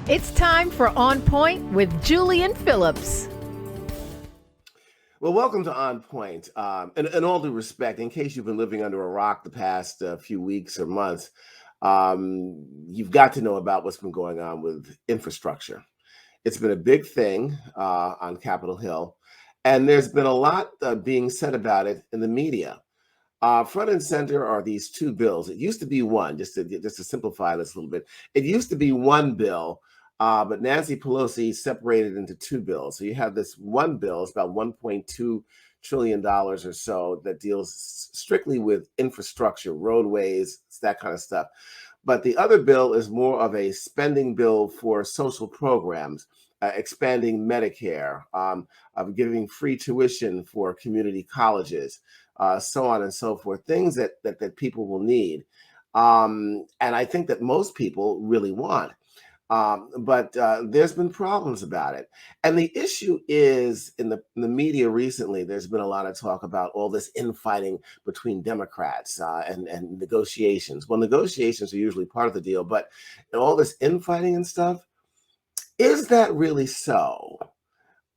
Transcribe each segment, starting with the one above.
It's time for On Point with Julian Phillips. Well, welcome to On Point. In all due respect, in case you've been living under a rock the past few weeks or months, you've got to know about what's been going on with infrastructure. It's been a big thing on Capitol Hill, and there's been a lot being said about it in the media. Front and center are these two bills. It used to be one, just to simplify this a little bit. It used to be one bill, but Nancy Pelosi separated into two bills. So you have this one bill, it's about $1.2 trillion or so, that deals strictly with infrastructure, roadways, that kind of stuff. But the other bill is more of a spending bill for social programs, expanding Medicare, of giving free tuition for community colleges, so on and so forth, things that people will need. And I think that most people really want. But there's been problems about it. And the issue is in the media recently, there's been a lot of talk about all this infighting between Democrats and negotiations. Well, negotiations are usually part of the deal, but all this infighting and stuff, is that really so?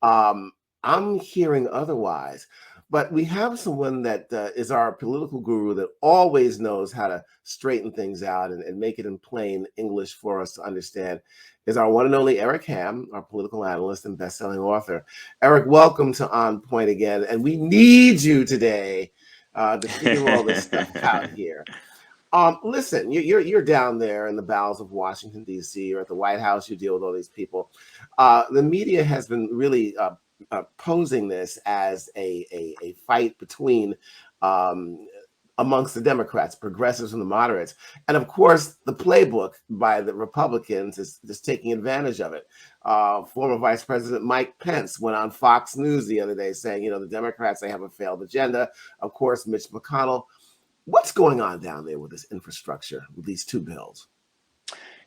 I'm hearing otherwise. But we have someone that is our political guru that always knows how to straighten things out and make it in plain English for us to understand, is our one and only Eric Ham, our political analyst and best-selling author. Eric, welcome to On Point again. And we need you today to figure all this stuff out here. Listen, you're down there in the bowels of Washington, D.C. You're at the White House. You deal with all these people. The media has been really posing this as a fight between amongst the Democrats, progressives, and the moderates. And of course, the playbook by the Republicans is just taking advantage of it. Former Vice President Mike Pence went on Fox News the other day saying, the Democrats, they have a failed agenda. Of course, Mitch McConnell. What's going on down there with this infrastructure, with these two bills?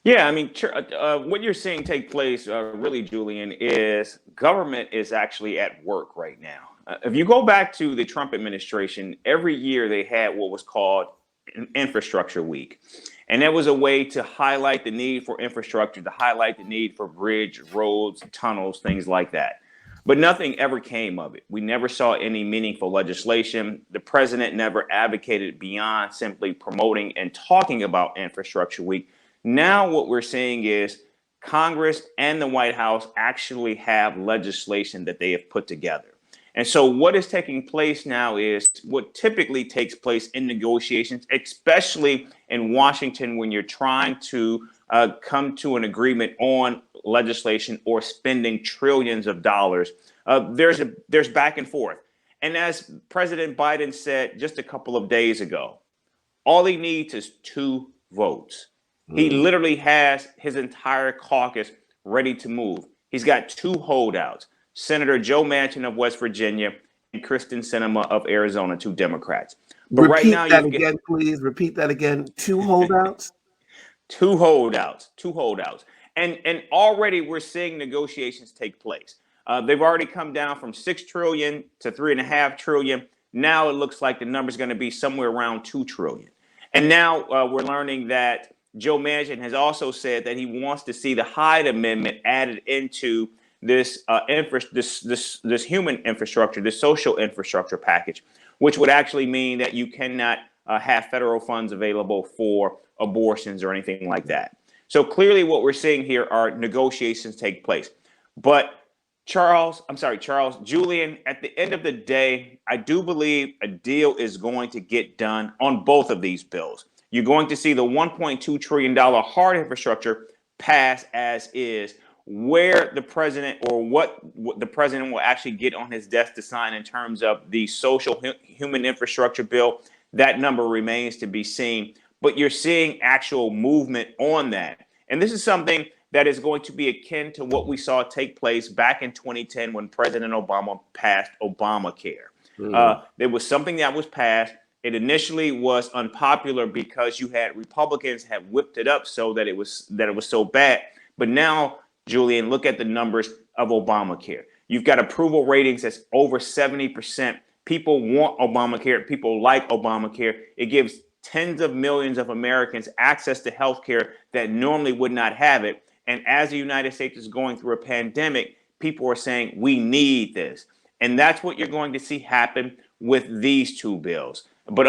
Yeah, I mean, what you're seeing take place, really, Julian, is government is actually at work right now. If you go back to the Trump administration, every year they had what was called Infrastructure Week. And that was a way to highlight the need for infrastructure, to highlight the need for bridge, roads, tunnels, things like that. But nothing ever came of it. We never saw any meaningful legislation. The president never advocated beyond simply promoting and talking about Infrastructure Week. Now what we're seeing is Congress and the White House actually have legislation that they have put together. And so what is taking place now is what typically takes place in negotiations, especially in Washington, when you're trying to come to an agreement on legislation or spending trillions of dollars. There's back and forth. And as President Biden said just a couple of days ago, all he needs is 2 votes. He literally has his entire caucus ready to move. He's got 2 holdouts, Senator Joe Manchin of West Virginia and Kristen Sinema of Arizona, 2 Democrats. But repeat right now, again, please. Repeat that again. 2 holdouts? 2 holdouts. And already we're seeing negotiations take place. They've already come down from $6 trillion to $3.5 trillion. Now it looks like the number is going to be somewhere around $2 trillion. And now we're learning that Joe Manchin has also said that he wants to see the Hyde Amendment added into this this human infrastructure, this social infrastructure package, which would actually mean that you cannot have federal funds available for abortions or anything like that. So clearly what we're seeing here are negotiations take place. But Julian, at the end of the day, I do believe a deal is going to get done on both of these bills. You're going to see the $1.2 trillion hard infrastructure pass as is. Where the president or what the president will actually get on his desk to sign in terms of the social human infrastructure bill, that number remains to be seen. But you're seeing actual movement on that. And this is something that is going to be akin to what we saw take place back in 2010 when President Obama passed Obamacare. There was something that was passed. It initially was unpopular because you had Republicans have whipped it up so that it was so bad. But now, Julian, look at the numbers of Obamacare. You've got approval ratings that's over 70%. People want Obamacare. People like Obamacare. It gives tens of millions of Americans access to health care that normally would not have it. And as the United States is going through a pandemic, people are saying we need this. And that's what you're going to see happen with these two bills. But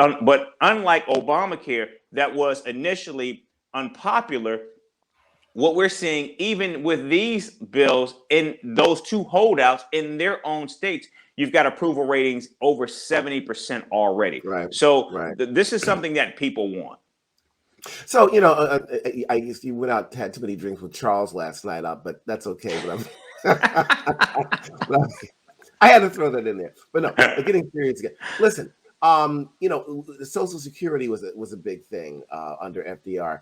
unlike Obamacare, that was initially unpopular, what we're seeing, even with these bills in those two holdouts in their own states, you've got approval ratings over 70% already. Right. So Right. This is something that people want. So, I guess you went out, had too many drinks with Charles last night, but that's okay. But I had to throw that in there. But no, getting serious again. Listen, Social Security was a big thing under FDR.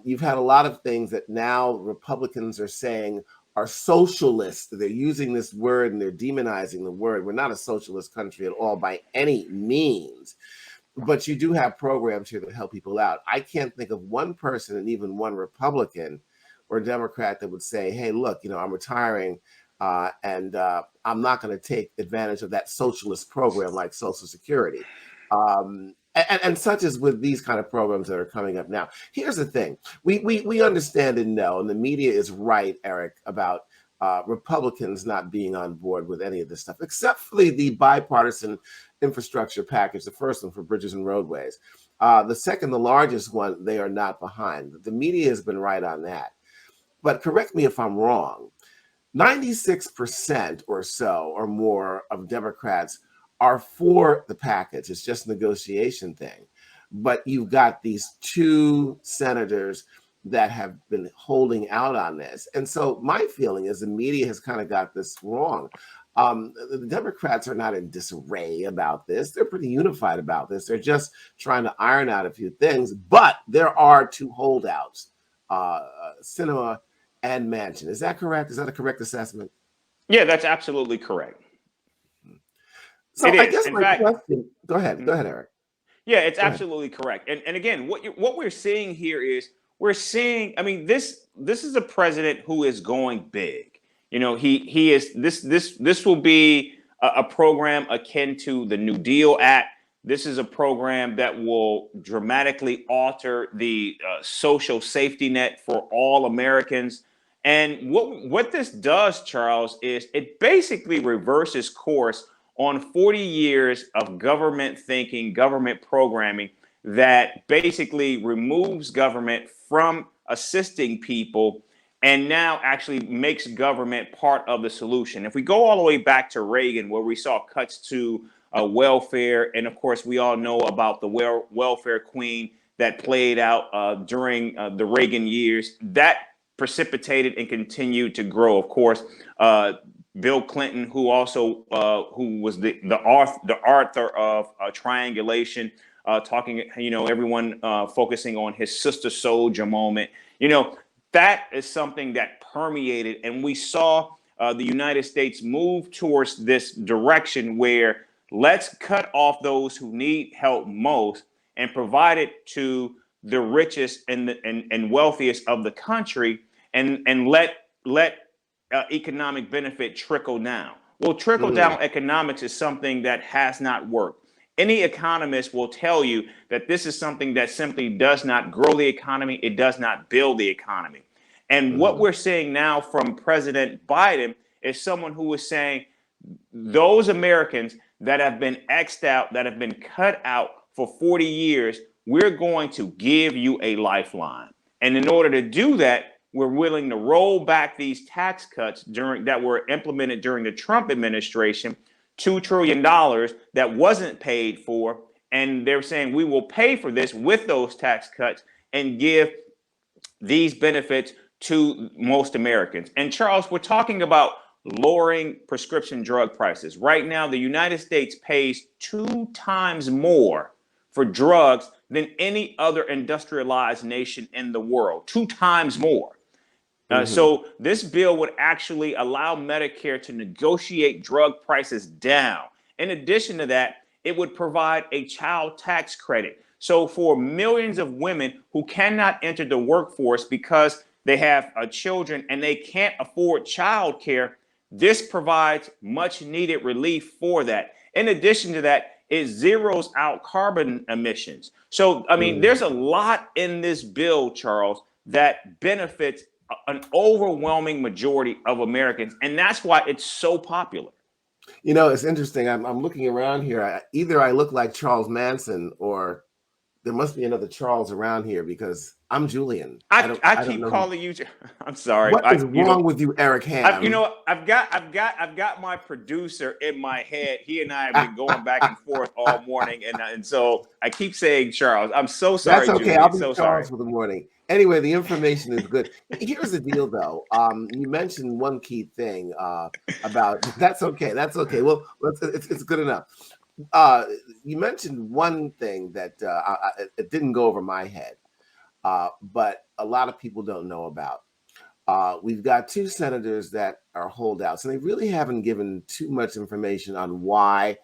You've had a lot of things that now Republicans are saying are socialist. They're using this word and they're demonizing the word. We're not a socialist country at all by any means. But you do have programs here that help people out. I can't think of one person, and even one Republican or Democrat, that would say, hey, look, I'm retiring and I'm not going to take advantage of that socialist program like Social Security. And such as with these kind of programs that are coming up now. Here's the thing. We understand and know, and the media is right, Eric, about Republicans not being on board with any of this stuff, except for the bipartisan infrastructure package, the first one for bridges and roadways. The second, the largest one, they are not behind. The media has been right on that. But correct me if I'm wrong, 96% or so or more of Democrats are for the package. It's just a negotiation thing. But you've got these two senators that have been holding out on this. And so my feeling is the media has kind of got this wrong. The Democrats are not in disarray about this. They're pretty unified about this. They're just trying to iron out a few things. But there are two holdouts, Sinema and Manchin. Is that correct? Is that a correct assessment? Yeah, that's absolutely correct. So I guess my question. Go ahead, Eric. Yeah, it's absolutely correct. And again, what we're seeing here is we're seeing. I mean, this is a president who is going big. He is this will be a program akin to the New Deal Act. This is a program that will dramatically alter the social safety net for all Americans. And what this does, Charles, is it basically reverses course on 40 years of government thinking, government programming that basically removes government from assisting people and now actually makes government part of the solution. If we go all the way back to Reagan, where we saw cuts to welfare, and of course we all know about the welfare queen that played out during the Reagan years, that precipitated and continued to grow. Of course, Bill Clinton, who also who was the author of Triangulation, talking, everyone focusing on his Sister Souljah moment. That is something that permeated, and we saw the United States move towards this direction where let's cut off those who need help most and provide it to the richest and wealthiest of the country, and let economic benefit trickle down. Well, trickle down economics is something that has not worked. Any economist will tell you that this is something that simply does not grow the economy. It does not build the economy. And what we're seeing now from President Biden is someone who is saying those Americans that have been X'd out, that have been cut out for 40 years, we're going to give you a lifeline. And in order to do that, we're willing to roll back these tax cuts that were implemented during the Trump administration, $2 trillion that wasn't paid for. And they're saying we will pay for this with those tax cuts and give these benefits to most Americans. And Charles, we're talking about lowering prescription drug prices. Right now, the United States pays 2 times more for drugs than any other industrialized nation in the world. 2 times more. So this bill would actually allow Medicare to negotiate drug prices down. In addition to that, it would provide a child tax credit. So for millions of women who cannot enter the workforce because they have children and they can't afford child care, this provides much needed relief for that. In addition to that, it zeroes out carbon emissions. So, I mean, there's a lot in this bill, Charles, that benefits an overwhelming majority of Americans, and that's why it's so popular. You know, it's interesting. I'm looking around here. Either I look like Charles Manson, or there must be another Charles around here, because I'm Julian. I I don't keep know who. calling you. I'm sorry. What is wrong with you, Eric Ham? I've got my producer in my head. He and I have been going back and forth all morning, and so I keep saying Charles. I'm so sorry, That's okay. Julian. I'll be So Charles sorry. for the morning. Anyway, the information is good. Here's the deal, though. You mentioned one key thing about. That's okay. That's okay. Well, it's good enough. You mentioned one thing that it didn't go over my head, but a lot of people don't know about. We've got two senators that are holdouts, and they really haven't given too much information on why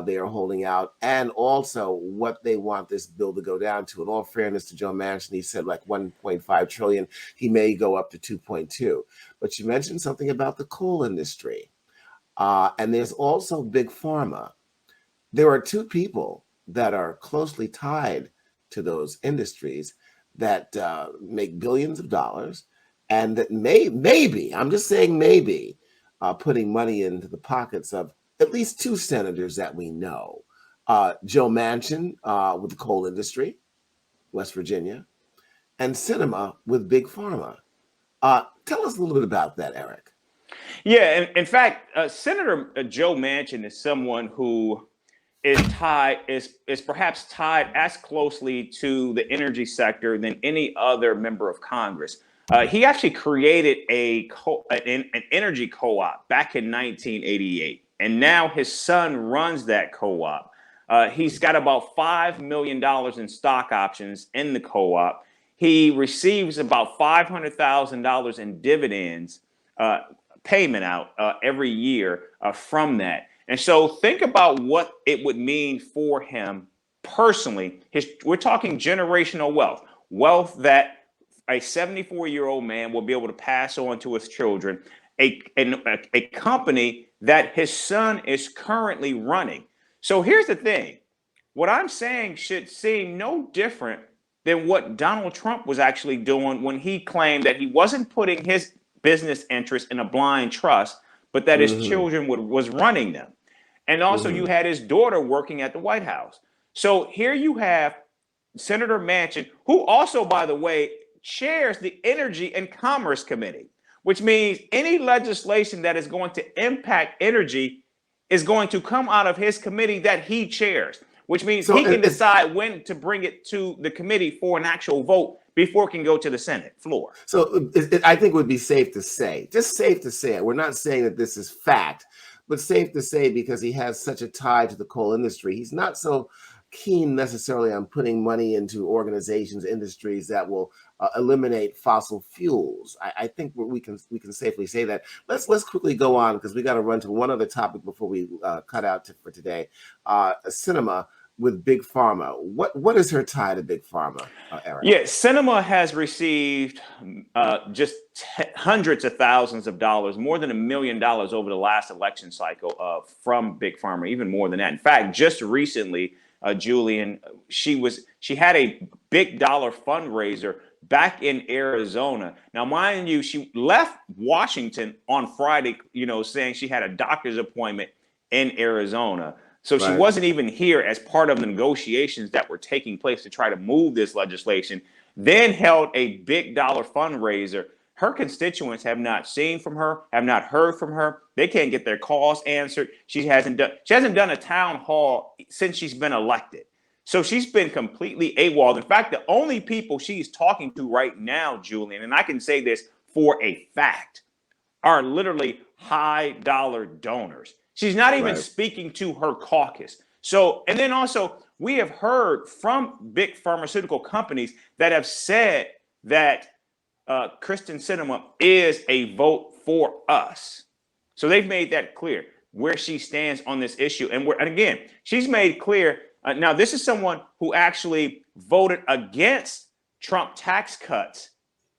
they are holding out, and also what they want this bill to go down to. In all fairness to Joe Manchin, he said like 1.5 trillion. He may go up to 2.2. But you mentioned something about the coal industry, and there's also big pharma. There are two people that are closely tied to those industries that make billions of dollars, and that maybe, I'm just saying maybe, putting money into the pockets of at least two senators that we know. Joe Manchin with the coal industry, West Virginia, and Sinema with Big Pharma. Tell us a little bit about that, Eric. Yeah, in fact, Senator Joe Manchin is someone who is perhaps tied as closely to the energy sector than any other member of Congress. He actually created an energy co-op back in 1988, and now his son runs that co-op. He's got about $5 million in stock options in the co-op. He receives about $500,000 in dividends payment out every year from that. And so think about what it would mean for him personally. We're talking generational wealth that a 74-year-old man will be able to pass on to his children, a company that his son is currently running. So here's the thing. What I'm saying should seem no different than what Donald Trump was actually doing when he claimed that he wasn't putting his business interests in a blind trust, but that his children was running them. And also you had his daughter working at the White House. So here you have Senator Manchin, who also, by the way, chairs the Energy and Commerce Committee, which means any legislation that is going to impact energy is going to come out of his committee that he chairs, which means he can decide when to bring it to the committee for an actual vote before it can go to the Senate floor. So I think it would be safe to say, just safe to say it. We're not saying that this is fact, but safe to say, because he has such a tie to the coal industry, he's not so keen necessarily on putting money into organizations, industries that will eliminate fossil fuels. I think we can safely say that. Let's quickly go on, because we got to run to one other topic before we cut out for today. Sinema with Big Pharma. What is her tie to Big Pharma, Eric? Yeah, Sinema has received just hundreds of thousands of dollars, more than $1 million over the last election cycle from Big Pharma, even more than that. In fact, just recently, Julian, she had a big dollar fundraiser back in Arizona. Now, mind you, she left Washington on Friday, saying she had a doctor's appointment in Arizona. So she wasn't even here as part of the negotiations that were taking place to try to move this legislation, then held a big dollar fundraiser. Her constituents have not seen from her, have not heard from her. They can't get their calls answered. She hasn't done a town hall since she's been elected. So she's been completely AWOL. In fact, the only people she's talking to right now, Julian, and I can say this for a fact, are literally high dollar donors. She's not even speaking to her caucus. So, and then also we have heard from big pharmaceutical companies that have said that Kristen Sinema is a vote for us. So they've made that clear where she stands on this issue. And again, she's made clear. Now, this is someone who actually voted against Trump tax cuts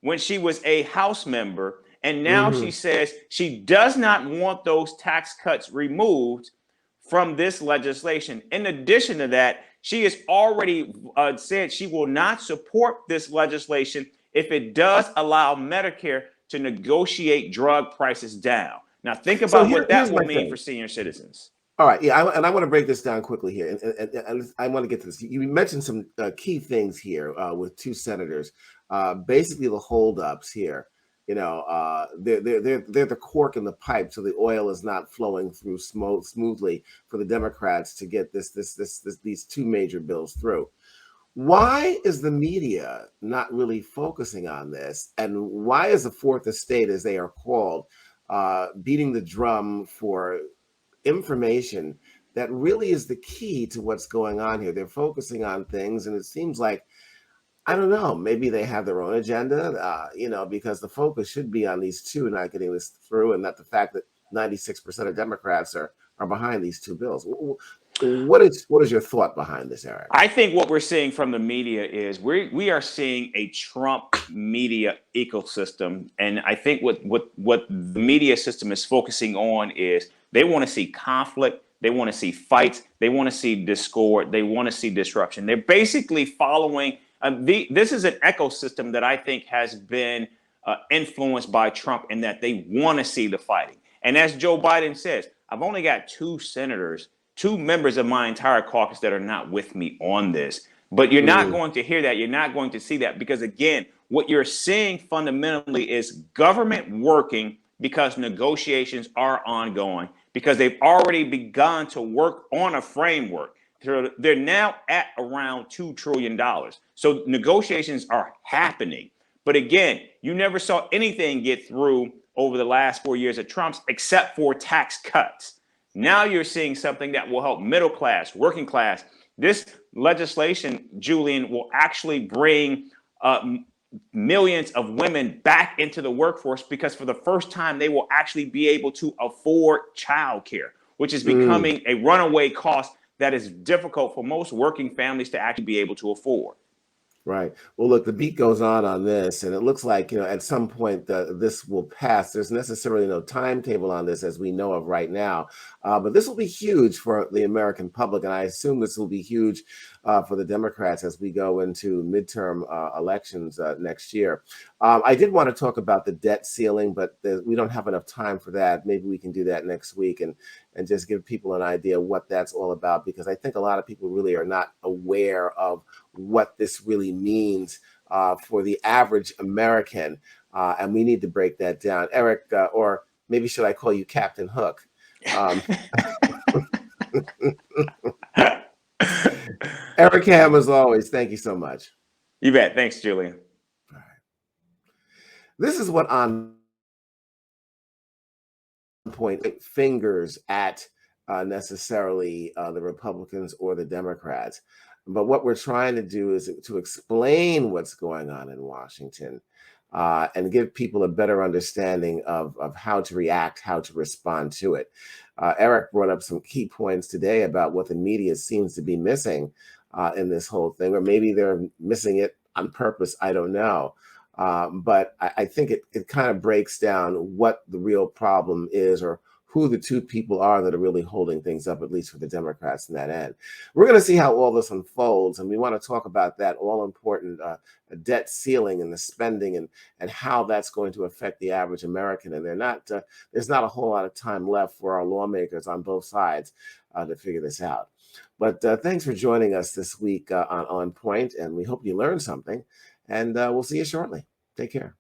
when she was a House member. And now she says she does not want those tax cuts removed from this legislation. In addition to that, she has already said she will not support this legislation if it does allow Medicare to negotiate drug prices down. Now, think So about what that here's will my mean thing. for senior citizens. All right, yeah, and I want to break this down quickly here, and I want to get to this. You mentioned some key things here with two senators. Basically, the holdups here. You know, they're the cork in the pipe, so the oil is not flowing through smoothly for the Democrats to get these two major bills through. Why is the media not really focusing on this, and why is the fourth estate, as they are called, beating the drum for information that really is the key to what's going on here? They're focusing on things, and it seems like, I don't know, maybe they have their own agenda, because the focus should be on these two not getting this through, and not the fact that 96% of Democrats are behind these two bills. What is your thought behind this, Eric? I think what we're seeing from the media is we are seeing a Trump media ecosystem, and I think what the media system is focusing on is they want to see conflict, they want to see fights, they want to see discord, they want to see disruption. They're basically following. This is an ecosystem that I think has been influenced by Trump, in that they want to see the fighting. And as Joe Biden says, I've only got two members of my entire caucus that are not with me on this. But you're not going to hear that. You're not going to see that, because, again, what you're seeing fundamentally is government working because negotiations are ongoing, because they've already begun to work on a framework. They're now at around $2 trillion. So negotiations are happening. But again, you never saw anything get through over the last 4 years of Trump's, except for tax cuts. Now you're seeing something that will help middle class, working class. This legislation, Julian, will actually bring millions of women back into the workforce, because for the first time, they will actually be able to afford childcare, which is becoming a runaway cost that is difficult for most working families to actually be able to afford. Right. Well, look, the beat goes on this, and it looks like, at some point this will pass. There's necessarily no timetable on this, as we know of right now, but this will be huge for the American public, and I assume this will be huge for the Democrats as we go into midterm elections next year. I did want to talk about the debt ceiling, but we don't have enough time for that. Maybe we can do that next week and just give people an idea what that's all about, because I think a lot of people really are not aware of what this really means for the average American, and we need to break that down. Eric, or maybe should I call you Captain Hook? Eric Ham, as always, thank you so much. You bet. Thanks, Julian. All right. This is what On Point fingers at necessarily the Republicans or the Democrats. But what we're trying to do is to explain what's going on in Washington and give people a better understanding of how to react, how to respond to it. Eric brought up some key points today about what the media seems to be missing in this whole thing, or maybe they're missing it on purpose. I don't know. But I think it kind of breaks down what the real problem is, or who the two people are that are really holding things up, at least for the Democrats in that end. We're going to see how all this unfolds, and we want to talk about that all-important debt ceiling and the spending and how that's going to affect the average American. And there's not a whole lot of time left for our lawmakers on both sides to figure this out. But thanks for joining us this week on Point, and we hope you learned something. And we'll see you shortly. Take care.